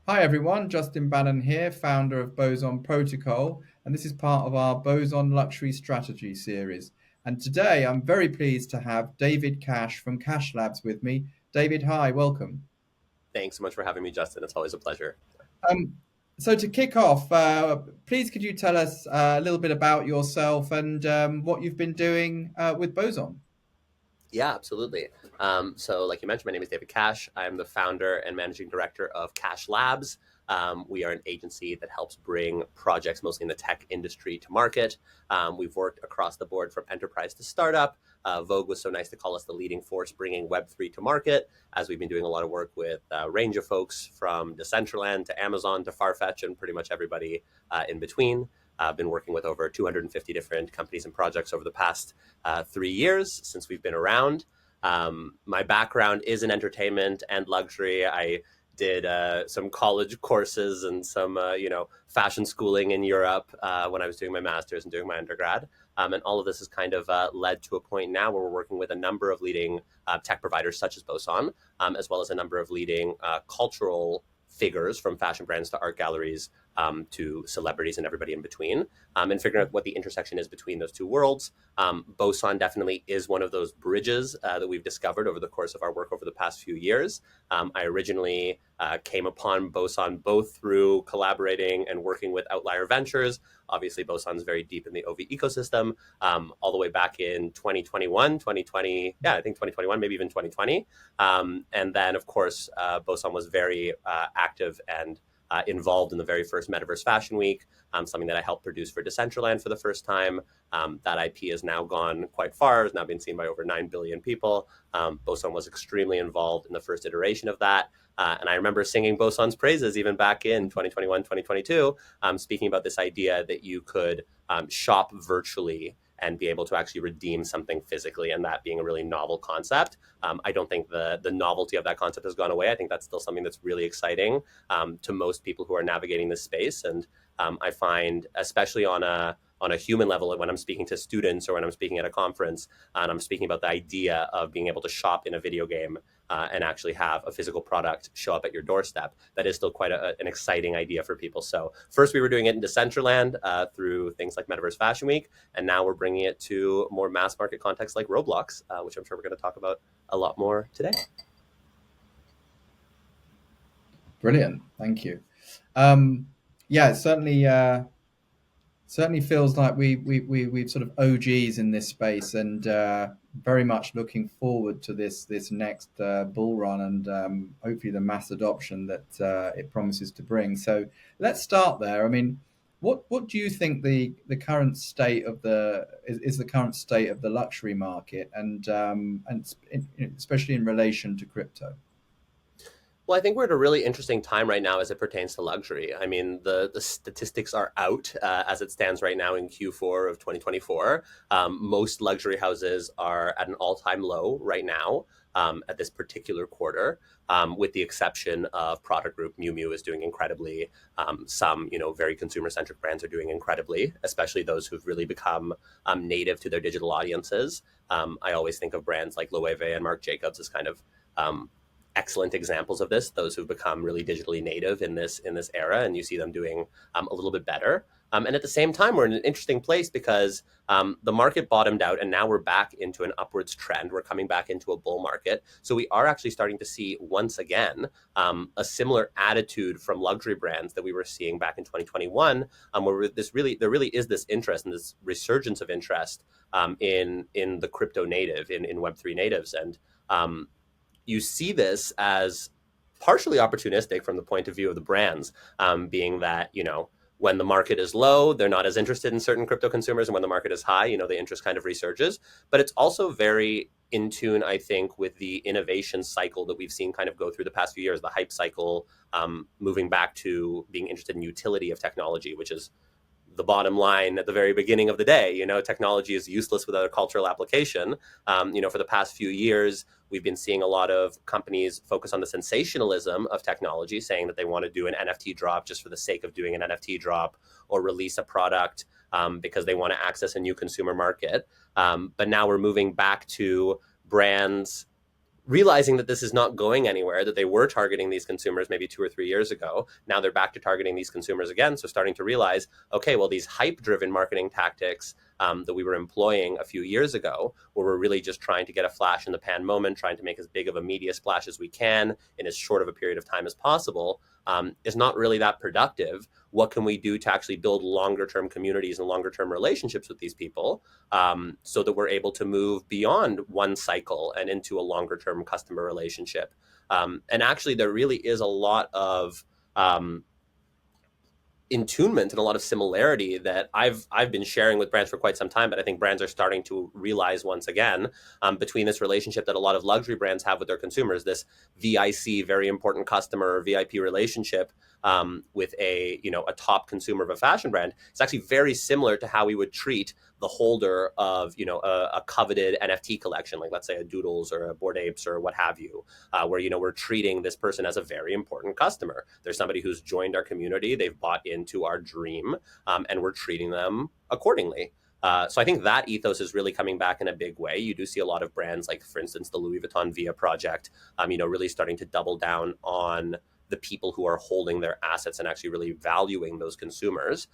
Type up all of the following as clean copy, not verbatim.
Hi everyone, Justin Banon here, founder of Boson Protocol, and this is part of our Boson Luxury Strategy series. And today I'm very pleased to have David Cash from Cash Labs with me. David, hi, welcome. Thanks so much for having me, Justin. It's always a pleasure. Um, so to kick off, please could you tell us a little bit about yourself and what you've been doing with Boson? Yeah, absolutely. Like you mentioned, my name is David Cash. I'm the founder and managing director of Cash Labs. We are an agency that helps bring projects, mostly in the tech industry, to market. We've worked across the board from enterprise to startup. Vogue was so nice to call us the leading force bringing Web3 to market, as we've been doing a lot of work with a range of folks from Decentraland to Amazon to Farfetch and pretty much everybody in between. I've been working with over 250 different companies and projects over the past 3 years since we've been around. My background is in entertainment and luxury. I did some college courses and some, fashion schooling in Europe when I was doing my master's and doing my undergrad. And all of this has kind of led to a point now where we're working with a number of leading tech providers such as Boson, as well as a number of leading cultural figures from fashion brands to art galleries to celebrities and everybody in between, and figuring out what the intersection is between those two worlds. Boson definitely is one of those bridges that we've discovered over the course of our work over the past few years. I originally came upon Boson both through collaborating and working with Outlier Ventures. Obviously, Boson's very deep in the OV ecosystem, all the way back in 2021, 2020, yeah, I think 2021, maybe even 2020. And then, of course, Boson was very active and involved in the very first Metaverse Fashion Week, something that I helped produce for Decentraland for the first time. That IP has now gone quite far, has now been seen by over 9 billion people. Boson was extremely involved in the first iteration of that. And I remember singing Boson's praises even back in 2021, 2022, speaking about this idea that you could shop virtually and be able to actually redeem something physically, and that being a really novel concept. I don't think the novelty of that concept has gone away. I think that's still something that's really exciting to most people who are navigating this space. And I find, especially on a human level, when I'm speaking to students or when I'm speaking at a conference and I'm speaking about the idea of being able to shop in a video game and actually have a physical product show up at your doorstep, that is still quite an exciting idea for people. So first we were doing it in Decentraland through things like Metaverse Fashion Week, and now we're bringing it to more mass market contexts like Roblox, which I'm sure we're going to talk about a lot more today. Brilliant, thank you. Um, yeah, it certainly feels like we've sort of OGs in this space, and very much looking forward to this next bull run and hopefully the mass adoption that it promises to bring. So let's start there. I mean, what do you think the current state of is the current state of the luxury market, and especially in relation to crypto? Well, I think we're at a really interesting time right now as it pertains to luxury. I mean, the statistics are out as it stands right now in Q4 of 2024. Most luxury houses are at an all-time low right now at this particular quarter, with the exception of product group. Miu Miu is doing incredibly. Some, very consumer-centric brands are doing incredibly, especially those who've really become native to their digital audiences. I always think of brands like Loewe and Marc Jacobs as kind of excellent examples of this, those who've become really digitally native in this era, and you see them doing a little bit better. And at the same time, we're in an interesting place because the market bottomed out and now we're back into an upwards trend. We're coming back into a bull market. So we are actually starting to see once again a similar attitude from luxury brands that we were seeing back in 2021, where there really is this interest and this resurgence of interest in the crypto native, in Web3 natives. And you see this as partially opportunistic from the point of view of the brands, being that, when the market is low, they're not as interested in certain crypto consumers. And when the market is high, the interest kind of resurges. But it's also very in tune, I think, with the innovation cycle that we've seen kind of go through the past few years, the hype cycle, moving back to being interested in utility of technology, which is the bottom line at the very beginning of the day. Technology is useless without a cultural application. For the past few years, we've been seeing a lot of companies focus on the sensationalism of technology, saying that they want to do an NFT drop just for the sake of doing an NFT drop, or release a product because they want to access a new consumer market. But now we're moving back to brands realizing that this is not going anywhere, that they were targeting these consumers maybe 2 or 3 years ago. Now they're back to targeting these consumers again. So starting to realize, okay, well, these hype-driven marketing tactics that we were employing a few years ago, where we're really just trying to get a flash in the pan moment, trying to make as big of a media splash as we can in as short of a period of time as possible, is not really that productive. What can we do to actually build longer term communities and longer term relationships with these people, so that we're able to move beyond one cycle and into a longer term customer relationship? And actually, there really is a lot of intunement and a lot of similarity that I've been sharing with brands for quite some time, but I think brands are starting to realize once again, between this relationship that a lot of luxury brands have with their consumers, this VIC, very important customer, or VIP relationship, with a top consumer of a fashion brand. It's actually very similar to how we would treat the holder of a coveted NFT collection, like let's say a Doodles or a Bored Apes or what have you, where we're treating this person as a very important customer. There's somebody who's joined our community, they've bought into our dream, and we're treating them accordingly. So I think that ethos is really coming back in a big way. You do see a lot of brands, like for instance the Louis Vuitton Via project, really starting to double down on the people who are holding their assets and actually really valuing those consumers.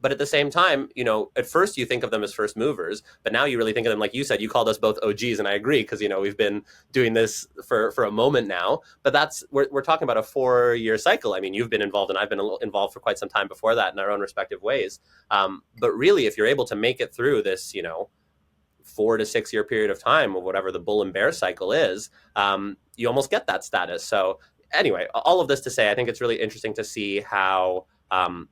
But at the same time, at first you think of them as first movers, but now you really think of them, like you said, you called us both OGs, and I agree, because we've been doing this for a moment now. But we're talking about a 4-year cycle. I mean, you've been involved, and I've been involved for quite some time before that in our own respective ways. But really, if you're able to make it through this, 4 to 6 year period of time, of whatever the bull and bear cycle is, you almost get that status. So anyway, all of this to say, I think it's really interesting to see how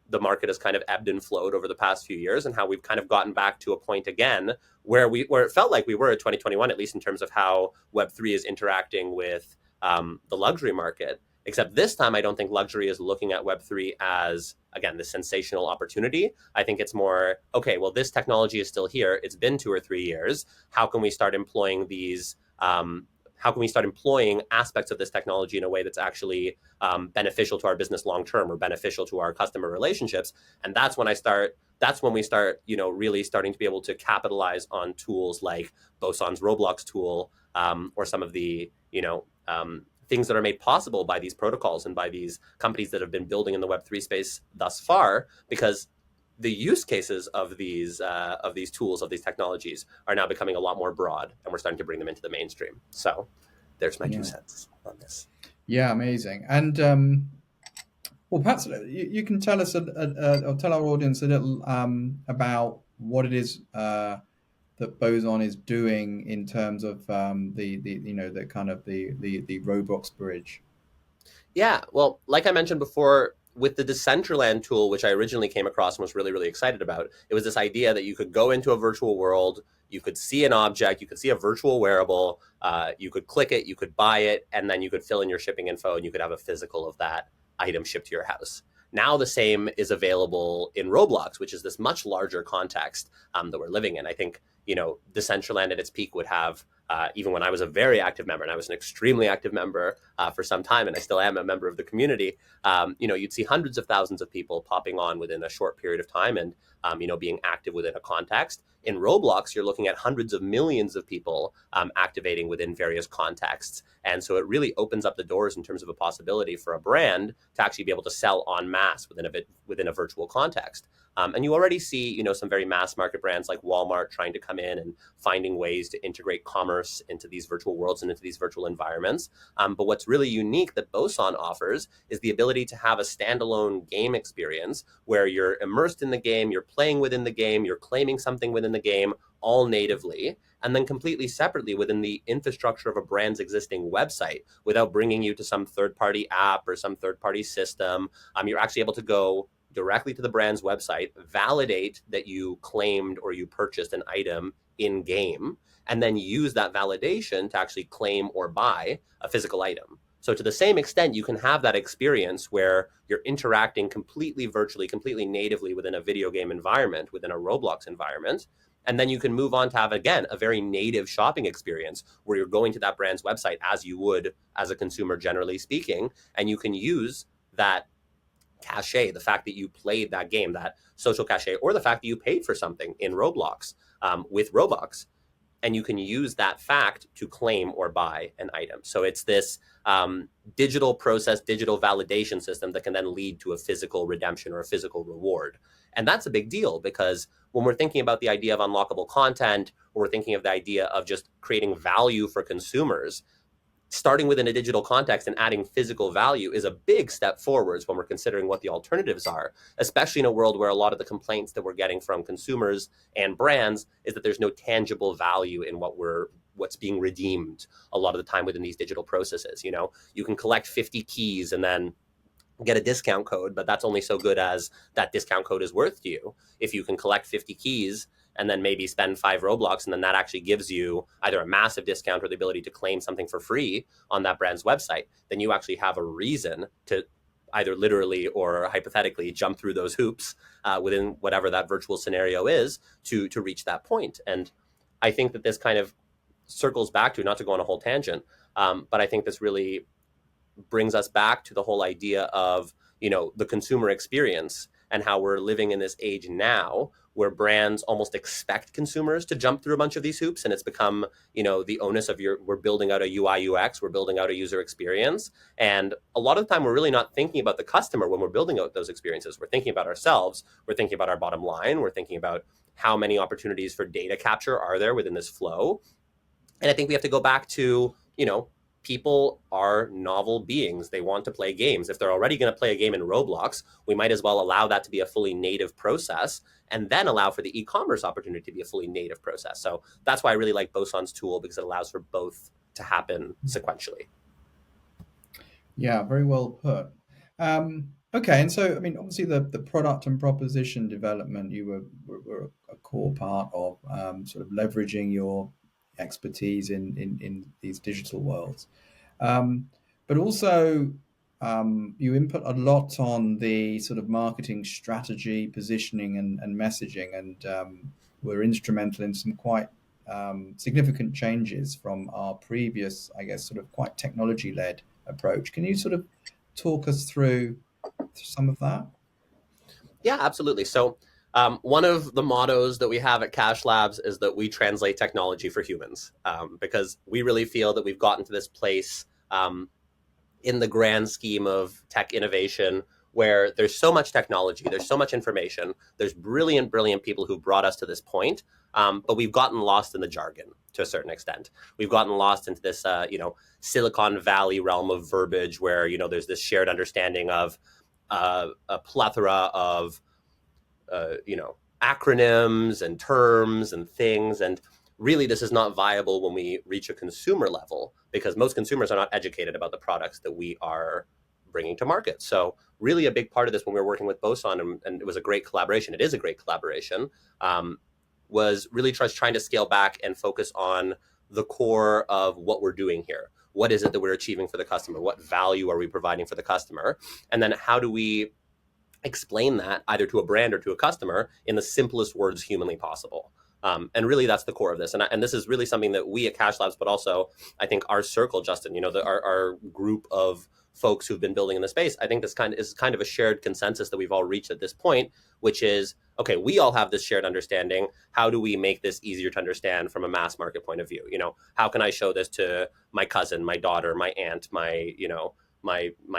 the market has kind of ebbed and flowed over the past few years, and how we've kind of gotten back to a point again where it felt like we were at 2021, at least in terms of how Web3 is interacting with the luxury market. Except this time, I don't think luxury is looking at Web3 as, again, the sensational opportunity. I think it's more, okay, well, this technology is still here. It's been 2 or 3 years. How can we start employing these? How can we start employing aspects of this technology in a way that's actually beneficial to our business long term, or beneficial to our customer relationships? And that's when we start, really starting to be able to capitalize on tools like Boson's Roblox tool, or some of the, things that are made possible by these protocols and by these companies that have been building in the Web3 space thus far, because the use cases of these tools, of these technologies, are now becoming a lot more broad, and we're starting to bring them into the mainstream. So there's my 2 cents on this. Yeah, amazing. And well, perhaps you can tell us or tell our audience a little about what it is that Boson is doing in terms of the kind of the Roblox bridge. Yeah, well, like I mentioned before, with the Decentraland tool, which I originally came across and was really, really excited about, it was this idea that you could go into a virtual world, you could see an object, you could see a virtual wearable, you could click it, you could buy it, and then you could fill in your shipping info, and you could have a physical of that item shipped to your house. Now the same is available in Roblox, which is this much larger context that we're living in. I think, Decentraland at its peak would have, even when I was a very active member, and I was an extremely active member for some time, and I still am a member of the community, you'd see hundreds of thousands of people popping on within a short period of time, and being active within a context. In Roblox, you're looking at hundreds of millions of people activating within various contexts. And so it really opens up the doors in terms of a possibility for a brand to actually be able to sell en masse within a virtual context. And you already see, some very mass market brands like Walmart trying to come in and finding ways to integrate commerce into these virtual worlds and into these virtual environments. But what's really unique that Boson offers is the ability to have a standalone game experience where you're immersed in the game, you're playing within the game, you're claiming something within the game, all natively, and then completely separately within the infrastructure of a brand's existing website, without bringing you to some third-party app or some third-party system. You're actually able to go directly to the brand's website, validate that you claimed or you purchased an item in game, and then use that validation to actually claim or buy a physical item. So to the same extent, you can have that experience where you're interacting completely virtually, completely natively within a video game environment, within a Roblox environment. And then you can move on to have, again, a very native shopping experience where you're going to that brand's website as you would as a consumer, generally speaking, and you can use that cachet, the fact that you played that game, that social cachet, or the fact that you paid for something in Roblox with Robux, and you can use that fact to claim or buy an item. So it's this digital process, digital validation system that can then lead to a physical redemption or a physical reward. And that's a big deal, because when we're thinking about the idea of unlockable content, or we're thinking of the idea of just creating value for consumers, starting within a digital context and adding physical value is a big step forwards when we're considering what the alternatives are, especially in a world where a lot of the complaints that we're getting from consumers and brands is that there's no tangible value in what's being redeemed a lot of the time within these digital processes. You can collect 50 keys and then get a discount code, but that's only so good as that discount code is worth to you. If you can collect 50 keys and then maybe spend 5 Roblox, and then that actually gives you either a massive discount or the ability to claim something for free on that brand's website, then you actually have a reason to either literally or hypothetically jump through those hoops within whatever that virtual scenario is to reach that point. And I think that this kind of circles back to, not to go on a whole tangent, but I think this really brings us back to the whole idea of, the consumer experience, and how we're living in this age now where brands almost expect consumers to jump through a bunch of these hoops. And it's become, the onus of we're building out a UI UX, we're building out a user experience. And a lot of the time we're really not thinking about the customer when we're building out those experiences. We're thinking about ourselves. We're thinking about our bottom line. We're thinking about how many opportunities for data capture are there within this flow. And I think we have to go back to, people are novel beings. They want to play games. If they're already going to play a game in Roblox, we might as well allow that to be a fully native process, and then allow for the e-commerce opportunity to be a fully native process. So that's why I really like Boson's tool, because it allows for both to happen sequentially. Yeah, very well put. Okay, and so obviously the product and proposition development were a core part of, sort of leveraging your expertise in these digital worlds, but also you input a lot on the sort of marketing strategy, positioning, and messaging, and were instrumental in some quite significant changes from our previous, I guess, sort of quite technology-led approach. Can you sort of talk us through some of that? Yeah, absolutely. So one of the mottos that we have at Cash Labs is that we translate technology for humans, because we really feel that we've gotten to this place in the grand scheme of tech innovation where there's so much technology, there's so much information, there's brilliant people who brought us to this point, but we've gotten lost in the jargon to a certain extent. We've gotten lost into this, Silicon Valley realm of verbiage where, there's this shared understanding of a plethora of, acronyms and terms and things. And really, this is not viable when we reach a consumer level, because most consumers are not educated about the products that we are bringing to market. So really a big part of this when we were working with Boson, and it was a great collaboration, it is a great collaboration, was really trying to scale back and focus on the core of what we're doing here. What is it that we're achieving for the customer? What value are we providing for the customer? And then how do we explain that either to a brand or to a customer in the simplest words humanly possible? And really, that's the core of this. And this is really something that we at Cash Labs, but also I think our circle, Justin, our group of folks who've been building in the space, I think this is kind of a shared consensus that we've all reached at this point, which is, okay, we all have this shared understanding. How do we make this easier to understand from a mass market point of view? How can I show this to my cousin, my daughter, my aunt, my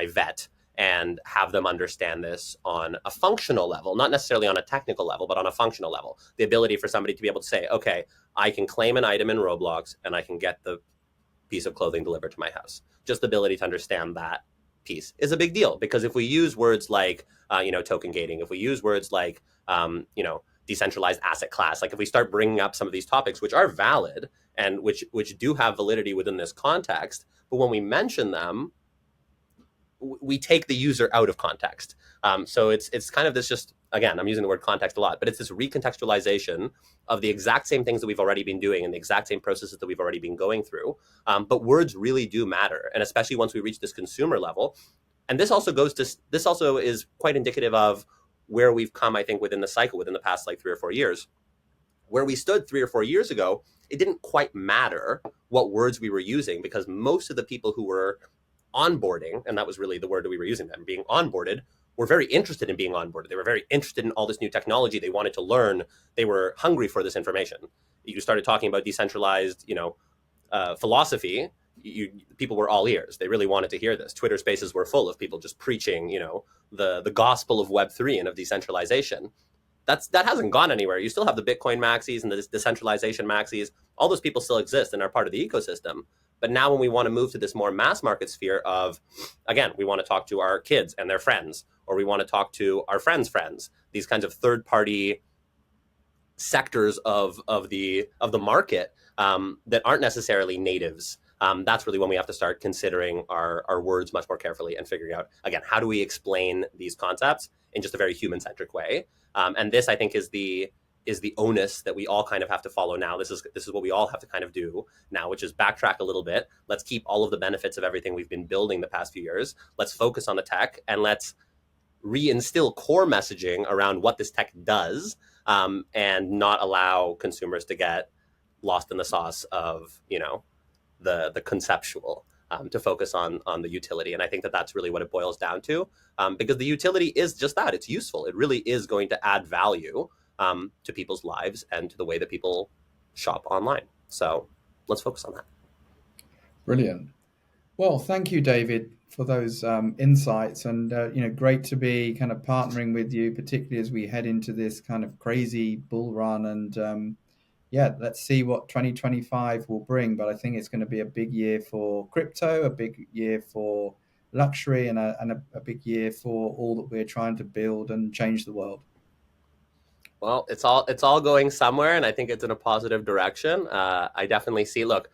vet, and have them understand this on a functional level, not necessarily on a technical level, but on a functional level. The ability for somebody to be able to say, okay, I can claim an item in Roblox and I can get the piece of clothing delivered to my house. Just the ability to understand that piece is a big deal, because if we use words like, token gating, if we use words like, decentralized asset class, like if we start bringing up some of these topics, which are valid and which do have validity within this context, but when we mention them, we take the user out of context. So it's kind of this, just, again, I'm using the word context a lot, but it's this recontextualization of the exact same things that we've already been doing and the exact same processes that we've already been going through. But words really do matter. And especially once we reach this consumer level. And this also is quite indicative of where we've come, I think, within the cycle, within the past 3 or 4 years. Where we stood 3 or 4 years ago, it didn't quite matter what words we were using, because most of the people who were onboarding, and that was really the word that we were using then, being onboarded, were very interested in being onboarded. They were very interested in all this new technology. They wanted to learn. They were hungry for this information. you started talking about decentralized, philosophy, people were all ears. They really wanted to hear this. Twitter spaces were full of people just preaching, the gospel of Web3 and of decentralization. That hasn't gone anywhere. You still have the Bitcoin maxis and the decentralization maxis. All those people still exist and are part of the ecosystem. But now when we want to move to this more mass market sphere of, again, we want to talk to our kids and their friends, or we want to talk to our friends' friends, these kinds of third party sectors of the market that aren't necessarily natives. That's really when we have to start considering our words much more carefully and figuring out, again, how do we explain these concepts in just a very human-centric way. And this, I think, is the onus that we all kind of have to follow now. This is what we all have to kind of do now, which is backtrack a little bit. Let's keep all of the benefits of everything we've been building the past few years. Let's focus on the tech, and let's reinstill core messaging around what this tech does, and not allow consumers to get lost in the sauce of, the conceptual, to focus on the utility. And I think that that's really what it boils down to, because the utility is just that. It's useful. It really is going to add value to people's lives and to the way that people shop online. So let's focus on that. Brilliant. Well, thank you, David, for those insights, and great to be kind of partnering with you, particularly as we head into this kind of crazy bull run. And yeah, let's see what 2025 will bring. But I think it's going to be a big year for crypto, a big year for luxury, and a big year for all that we're trying to build and change the world. Well, it's all going somewhere, and I think it's in a positive direction. I definitely see. Look,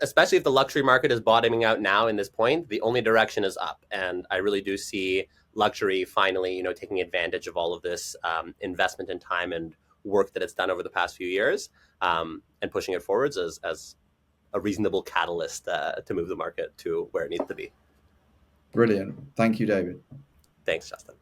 especially if the luxury market is bottoming out now in this point, the only direction is up, and I really do see luxury finally, taking advantage of all of this investment in time and work that it's done over the past few years, and pushing it forwards as a reasonable catalyst to move the market to where it needs to be. Brilliant. Thank you, David. Thanks, Justin.